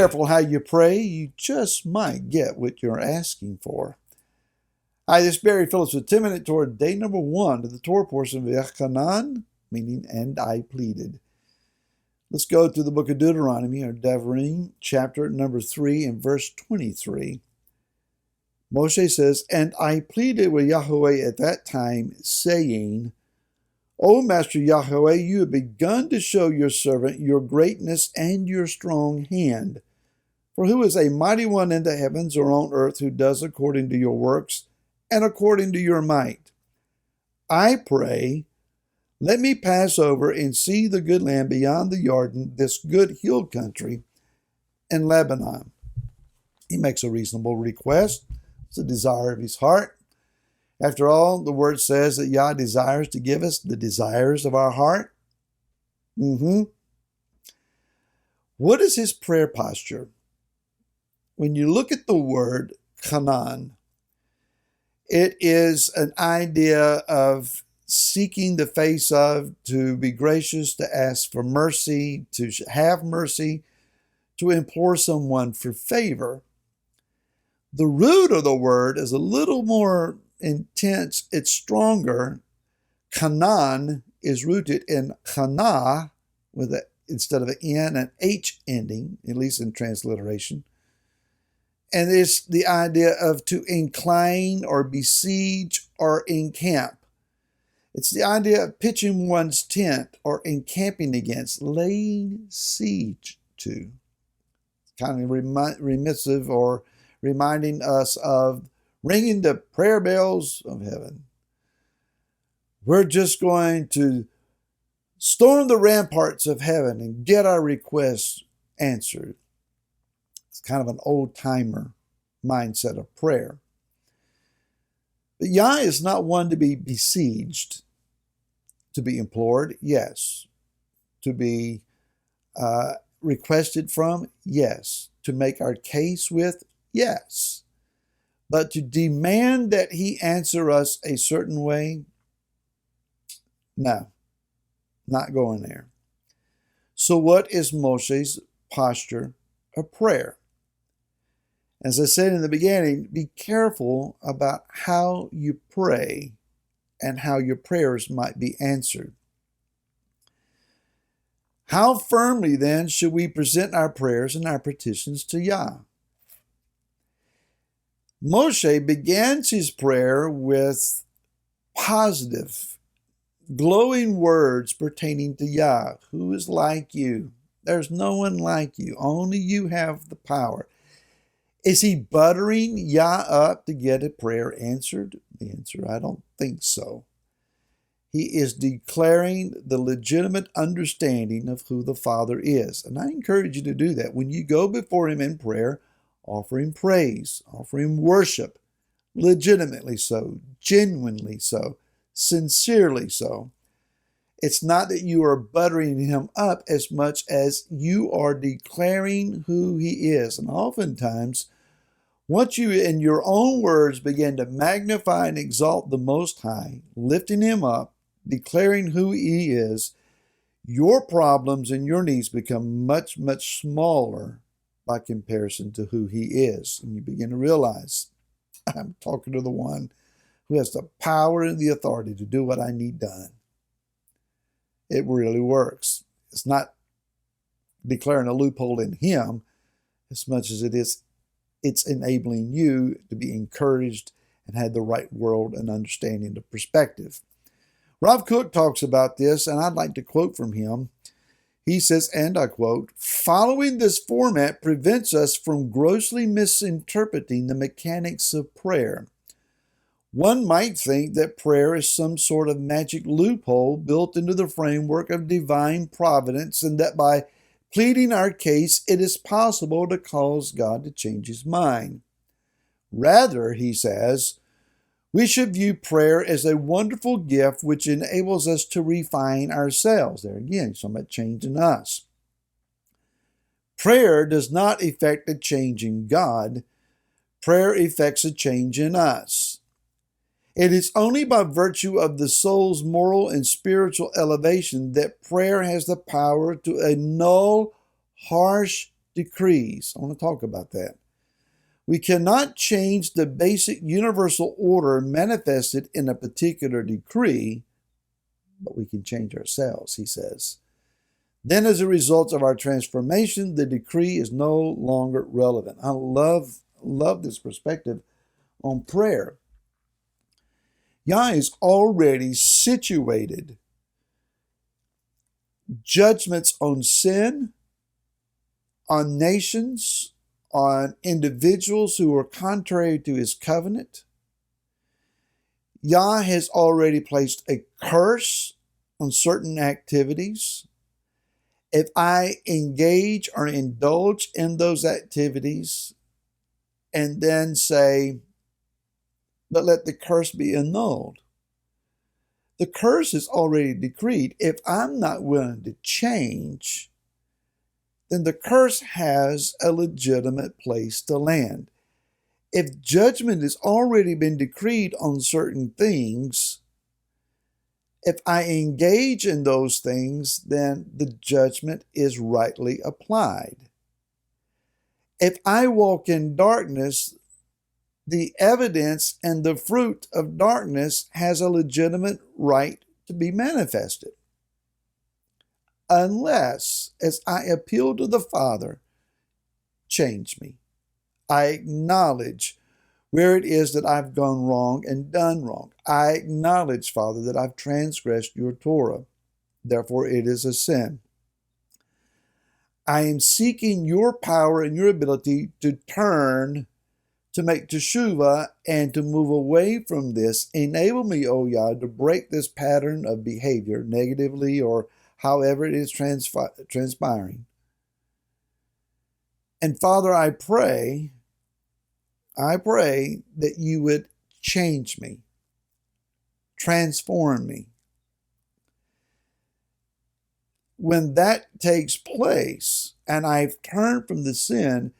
careful how you pray. You just might get what you're asking for. Hi, this is Barry Phillips with 10 Minute Torah, day number 1 of the Torah portion of Yechanan, meaning and I pleaded. Let's go to the book of Deuteronomy, or Devarim, chapter number 3 and verse 23. Moshe says, "And I pleaded with Yahweh at that time, saying, O Master Yahweh, you have begun to show your servant your greatness and your strong hand. For who is a mighty one in the heavens or on earth who does according to your works and according to your might? I pray, let me pass over and see the good land beyond the Jordan, this good hill country and Lebanon." He makes a reasonable request. It's a desire of his heart. After all, the word says that Yah desires to give us the desires of our heart. What is his prayer posture? When you look at the word Hanan, it is an idea of seeking the face of, to be gracious, to ask for mercy, to have mercy, to implore someone for favor. The root of the word is a little more intense. It's stronger. Hanan is rooted in Chana, with instead of an N, an H ending, at least in transliteration. And it's the idea of to incline or besiege or encamp. It's the idea of pitching one's tent or encamping against, laying siege to. Kind of remissive or reminding us of ringing the prayer bells of heaven. We're just going to storm the ramparts of heaven and get our requests answered. It's kind of an old-timer mindset of prayer. But Yah is not one to be besieged, to be implored, yes. To be requested from, yes. To make our case with, yes. But to demand that he answer us a certain way, no, not going there. So what is Moshe's posture of prayer? As I said in the beginning, be careful about how you pray and how your prayers might be answered. How firmly then should we present our prayers and our petitions to Yah? Moshe begins his prayer with positive, glowing words pertaining to Yah. Who is like you? There's no one like you. Only you have the power. Is he buttering Yah up to get a prayer answered? The answer, I don't think so. He is declaring the legitimate understanding of who the Father is. And I encourage you to do that. When you go before him in prayer, offer him praise, offer him worship, legitimately so, genuinely so, sincerely so. It's not that you are buttering him up as much as you are declaring who he is. And oftentimes, once you in your own words begin to magnify and exalt the Most High, lifting him up, declaring who he is, your problems and your needs become much, much smaller by comparison to who he is. And you begin to realize, I'm talking to the one who has the power and the authority to do what I need done. It really works. It's not declaring a loophole in him as much as it's enabling you to be encouraged and have the right world and understanding of perspective. Rav Kook talks about this, and I'd like to quote from him. He says, and I quote, "Following this format prevents us from grossly misinterpreting the mechanics of prayer. One might think that prayer is some sort of magic loophole built into the framework of divine providence, and that by pleading our case, it is possible to cause God to change his mind. Rather," he says, "we should view prayer as a wonderful gift which enables us to refine ourselves." There again, he's talking about changing us. Prayer does not effect a change in God. Prayer effects a change in us. It is only by virtue of the soul's moral and spiritual elevation that prayer has the power to annul harsh decrees. I want to talk about that. We cannot change the basic universal order manifested in a particular decree, but we can change ourselves, he says. Then, as a result of our transformation, the decree is no longer relevant. I love this perspective on prayer. Yah is already situated judgments on sin, on nations, on individuals who are contrary to his covenant. Yah has already placed a curse on certain activities. If I engage or indulge in those activities and then say, but let the curse be annulled, the curse is already decreed. If I'm not willing to change, then the curse has a legitimate place to land. If judgment has already been decreed on certain things, if I engage in those things, then the judgment is rightly applied. If I walk in darkness, the evidence and the fruit of darkness has a legitimate right to be manifested. Unless, as I appeal to the Father, change me. I acknowledge where it is that I've gone wrong and done wrong. I acknowledge, Father, that I've transgressed your Torah. Therefore, it is a sin. I am seeking your power and your ability to turn, to make teshuvah, and to move away from this. Enable me, O Yah, to break this pattern of behavior, negatively or however it is transpiring. And Father, I pray that you would change me, transform me. When that takes place and I've turned from the sin,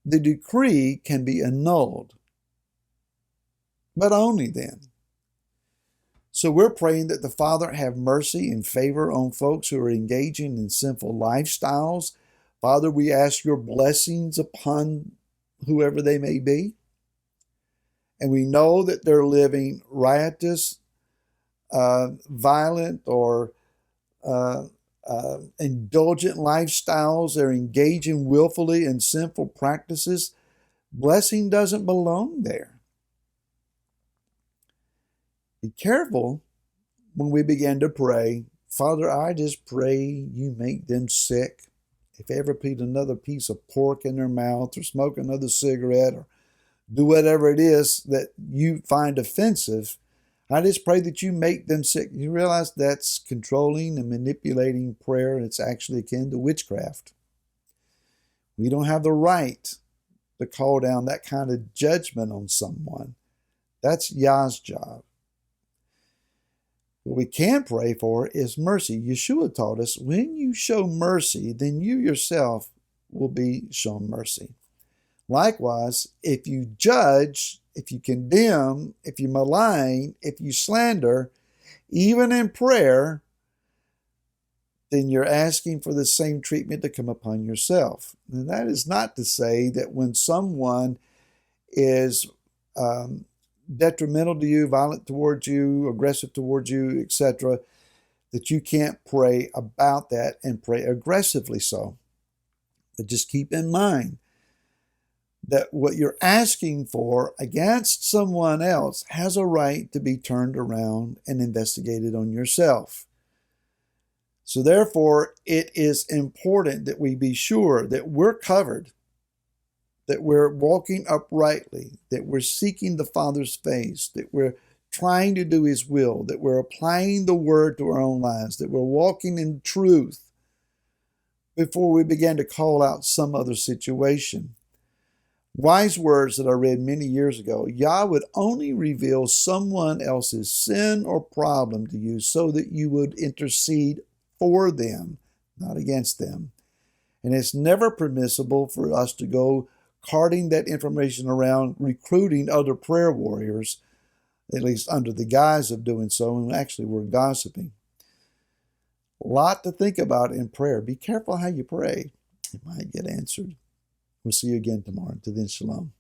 the decree can be annulled. But only then. So we're praying that the Father have mercy and favor on folks who are engaging in sinful lifestyles. Father, we ask your blessings upon whoever they may be. And we know that they're living riotous, violent, or indulgent lifestyles. They're engaging willfully in sinful practices. Blessing doesn't belong there. Be careful when we begin to pray, Father, I just pray you make them sick. If they ever put another piece of pork in their mouth or smoke another cigarette or do whatever it is that you find offensive, I just pray that you make them sick. You realize that's controlling and manipulating prayer. It's actually akin to witchcraft. We don't have the right to call down that kind of judgment on someone. That's Yah's job. What we can pray for is mercy. Yeshua taught us, when you show mercy, then you yourself will be shown mercy. Likewise, if you judge, if you condemn, if you malign, if you slander, even in prayer, then you're asking for the same treatment to come upon yourself. And that is not to say that when someone is detrimental to you, violent towards you, aggressive towards you, etc., that you can't pray about that and pray aggressively so. But just keep in mind that what you're asking for against someone else has a right to be turned around and investigated on yourself. So therefore, it is important that we be sure that we're covered, that we're walking uprightly, that we're seeking the Father's face, that we're trying to do his will, that we're applying the word to our own lives, that we're walking in truth before we begin to call out some other situation. Wise words that I read many years ago. Yah would only reveal someone else's sin or problem to you so that you would intercede for them, not against them. And it's never permissible for us to go carting that information around, recruiting other prayer warriors, at least under the guise of doing so, and actually we're gossiping. A lot to think about in prayer. Be careful how you pray. it might get answered. We'll see you again tomorrow. Until then, shalom.